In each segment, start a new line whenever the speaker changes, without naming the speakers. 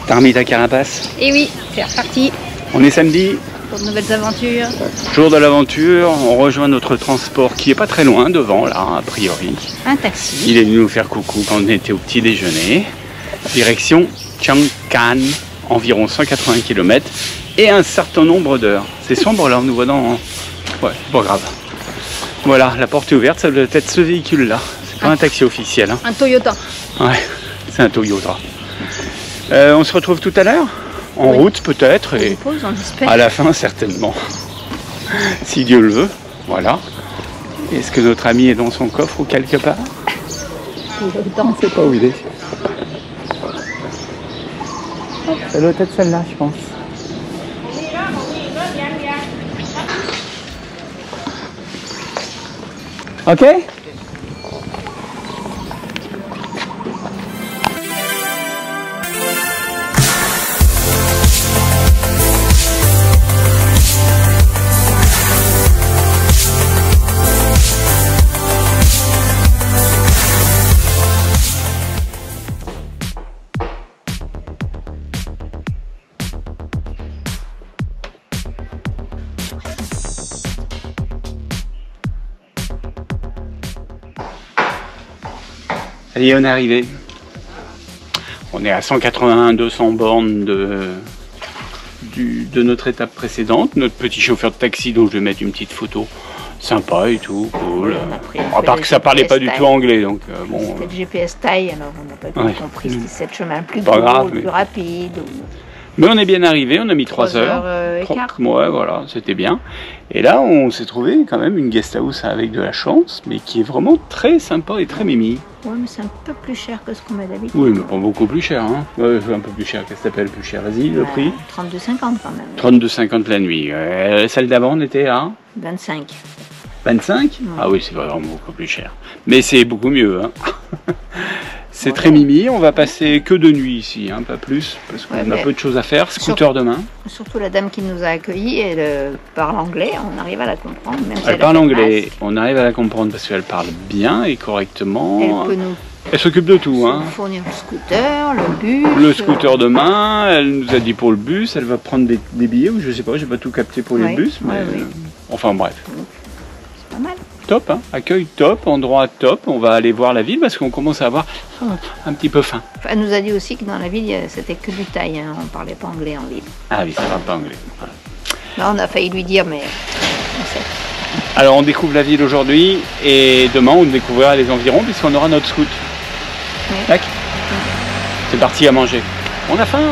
T'as remis ta carapace?
Et oui, c'est reparti
On est samedi,
pour de nouvelles aventures.
jour de l'aventure, on rejoint notre transport qui est pas très loin devant là, a priori.
Un taxi.
Il est venu nous faire coucou quand on était au petit déjeuner. Direction Chang'an, environ 180 km et un certain nombre d'heures. C'est sombre là, on nous voit dans... Ouais, pas grave. Voilà, la porte est ouverte, ça doit être ce véhicule là. C'est pas un taxi officiel. Hein.
Un Toyota.
Ouais, c'est un Toyota. On se retrouve tout à l'heure, en route peut-être, et
Pause, on espère.
à la fin certainement, si Dieu le veut. Voilà. Est-ce que notre ami est dans son coffre ou quelque part?
Toyota.
Je sais pas où il est. Ça doit être celle-là, je pense. Ok. Allez, on est arrivé. On est à 180-200 bornes de notre étape précédente. Notre petit chauffeur de taxi, dont je vais mettre une petite photo. Sympa et tout, cool. À part que ça parlait pas du tout anglais, donc bon.
C'était le GPS taille, alors on n'a pas compris si c'était le chemin plus
Pas
gros,
grave,
plus rapide.
Mais on est bien arrivé, on a mis 3 heures.
3h15.
Ouais, voilà, c'était bien. Et là, on s'est trouvé quand même une guest house avec de la chance, mais qui est vraiment très sympa et très mimi.
Ouais, mais c'est un peu plus cher que ce qu'on met d'habitude.
Oui, mais pas beaucoup plus cher, hein. Ouais, un peu plus cher, qu'est-ce que t'appelles plus cher? Vas-y, le prix?
32,50 quand même.
32,50 la nuit. Celle d'avant, on était à
25.
25? Ah oui, c'est vraiment beaucoup plus cher. Mais c'est beaucoup mieux, hein. C'est très mimi, on va passer que de nuit ici, hein, pas plus, parce qu'on a peu de choses à faire. Scooter demain.
Surtout la dame qui nous a accueillis, elle parle anglais, on arrive à la comprendre. Même si
Elle parle anglais, on arrive à la comprendre parce qu'elle parle bien et correctement.
Elle peut nous
Elle s'occupe de tout, hein.
fournir le scooter, le bus.
Le scooter demain, elle nous a dit pour le bus, elle va prendre des billets, ou je sais pas, j'ai pas tout capté pour les bus, mais enfin bref.
C'est pas mal.
Top, hein. Accueil top, endroit top, on va aller voir la ville parce qu'on commence à avoir un petit peu faim.
Elle nous a dit aussi que dans la ville, c'était que du thaï, hein. On parlait pas anglais en ville.
Ah oui, ça va pas anglais. Voilà.
Là, on a failli lui dire, mais on sait.
Alors on découvre la ville aujourd'hui et demain on découvrira les environs puisqu'on aura notre scoot.
Oui.
Tac. C'est parti à manger. On a faim.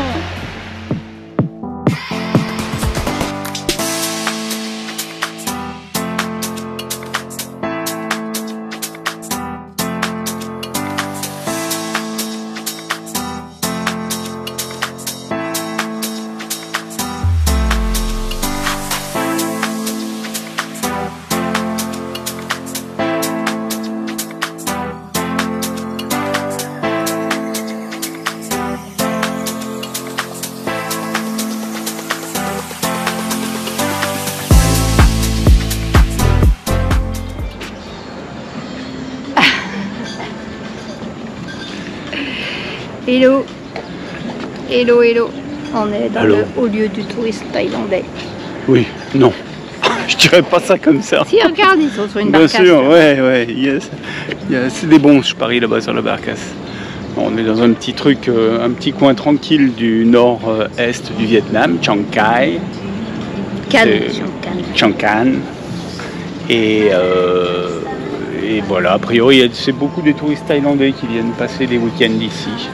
Hello. Hello, hello. On est dans le haut lieu du tourisme thaïlandais.
Oui, non. Je dirais pas ça comme ça.
Si, regarde, ils sont sur une
Bien
barcasse.
sûr, ouais, yes. C'est des bons, je parie, là-bas sur la barcasse. On est dans un petit truc, un petit coin tranquille du nord-est du Vietnam, Chiang Khai. Chang'an. Et voilà, a priori, c'est beaucoup des touristes thaïlandais qui viennent passer des week-ends ici.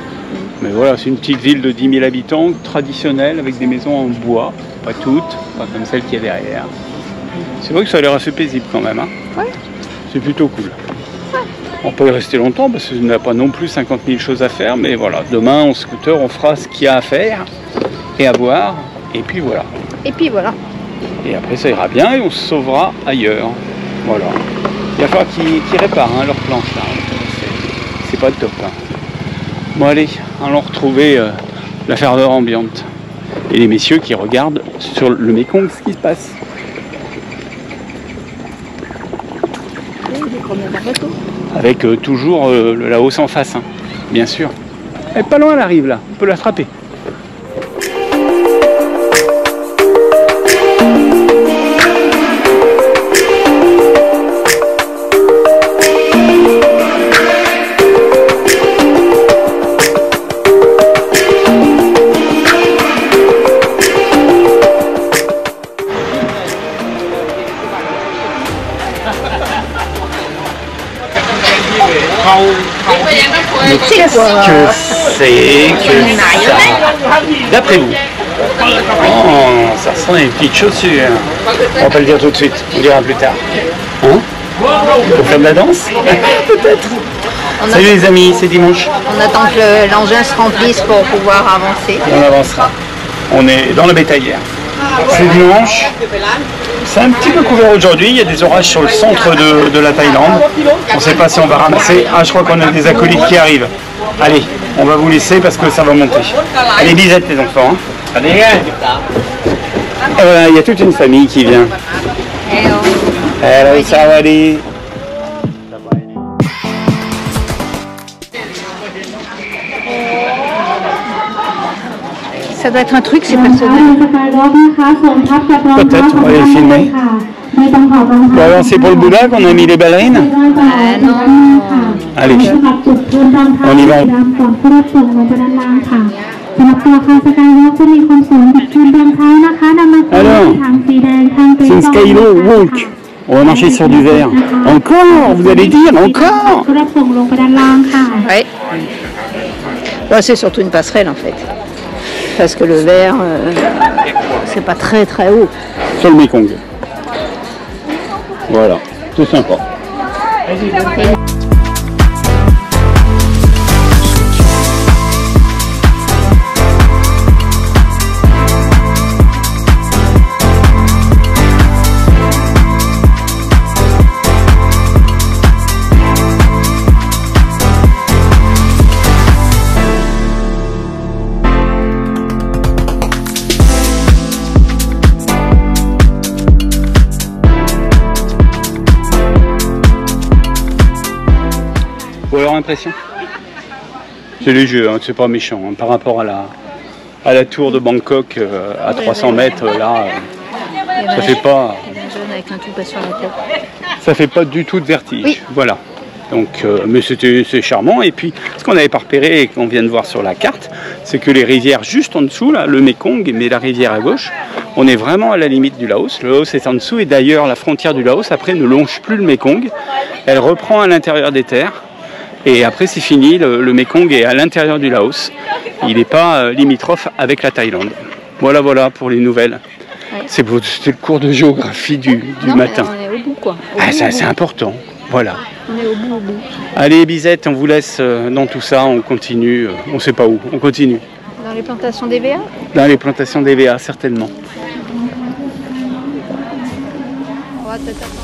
Mais voilà, c'est une petite ville de 10 000 habitants, traditionnelle, avec des maisons en bois. Pas toutes, pas comme celle qui est derrière. C'est vrai que ça a l'air assez paisible quand même. Hein.
Ouais.
C'est plutôt cool.
Ouais.
On peut y rester longtemps parce qu'on n'a pas non plus 50 000 choses à faire. Mais voilà, demain, en scooter, on fera ce qu'il y a à faire et à boire. Et puis voilà.
Et puis voilà.
Et après, ça ira bien et on se sauvera ailleurs. Voilà. Il va falloir qu'ils réparent leur planche là. C'est pas top. Hein. Bon allez, allons retrouver la ferveur ambiante. Et les messieurs qui regardent sur le Mékong ce qui se passe. Avec toujours le Laos en face, hein, bien sûr. Elle est pas loin, elle arrive là, on peut la frapper.
Mais tu sais quoi?
Que c'est que ça? D'après vous? Oh, ça sent une petite chaussure. On va pas le dire tout de suite, on le dira plus tard. Hein? Pour faire de la danse? Peut-être. Salut les amis, c'est dimanche.
On attend que l'engin se remplisse pour pouvoir avancer.
Et on avancera. On est dans la bétaillère. C'est dimanche. C'est un petit peu couvert aujourd'hui. Il y a des orages sur le centre de la Thaïlande. On ne sait pas si on va ramasser. Ah, je crois qu'on a des acolytes qui arrivent. Allez, on va vous laisser parce que ça va monter. Allez, bisettes les enfants. Hein. Allez. Et voilà, il y a toute une famille qui vient. Hello, Sawadi.
Ça doit être un truc, c'est personnel.
Peut-être, on va les filmer. Bon, alors c'est pour le Bouddha qu'on a mis les ballerines?
Non.
Allez, on y va. Alors, c'est une Skylo Walk. On va marcher sur du verre. Encore, vous allez dire, encore?
Oui. Ouais, c'est surtout une passerelle en fait. Parce que le verre, c'est pas très très haut.
Sur le Mekong. Voilà, tout sympa. Alors impression? C'est léger, hein, c'est pas méchant hein, par rapport à la tour de Bangkok à 300 mètres là, ça fait pas.
Avec un tout sur la tête.
Ça fait pas du tout de vertige.
Oui.
Voilà. Donc, mais c'est charmant. Et puis, ce qu'on n'avait pas repéré et qu'on vient de voir sur la carte, c'est que les rivières juste en dessous, là, le Mekong, mais la rivière à gauche, on est vraiment à la limite du Laos. Le Laos est en dessous et d'ailleurs la frontière du Laos après ne longe plus le Mekong. Elle reprend à l'intérieur des terres. Et après c'est fini, le Mekong est à l'intérieur du Laos. Il n'est pas limitrophe avec la Thaïlande. Voilà, voilà pour les nouvelles. Ouais. C'était le cours de géographie du matin.
On est au bout quoi.
C'est important. Voilà.
On est au bout, au bout.
Allez Bisette, on vous laisse dans tout ça, on continue. On ne sait pas où, on continue.
Dans les plantations d'EVA?
Dans les plantations d'EVA, certainement.
On va peut-être attendre.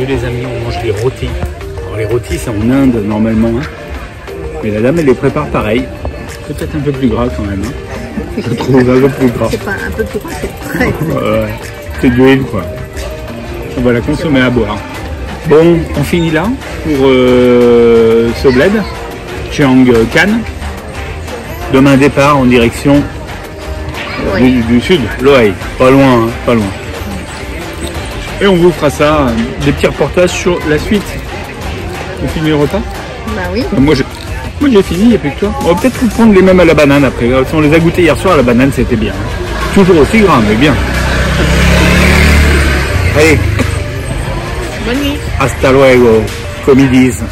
Les amis, on mange les rôtis. Alors les rôtis c'est en Inde normalement, hein. Mais la dame elle les prépare pareil. Peut-être un peu plus gras quand même. Hein. Je trouve un peu plus gras.
C'est pas un peu plus gras, c'est très.
Ouais, c'est de l'huile quoi. On va la consommer à boire. Bon, on finit là pour ce bled, Chiang Khan. Demain départ en direction du sud, Loei. Pas loin, hein, pas loin. Et on vous fera ça, des petits reportages sur la suite. Vous filmez le repas?
Bah oui.
Moi j'ai fini, il n'y a plus que toi. On va peut-être prendre les mêmes à la banane après. On les a goûtés hier soir à la banane, c'était bien. Toujours aussi gras, mais bien. Allez.
Bonne nuit.
Hasta luego, comme ils disent.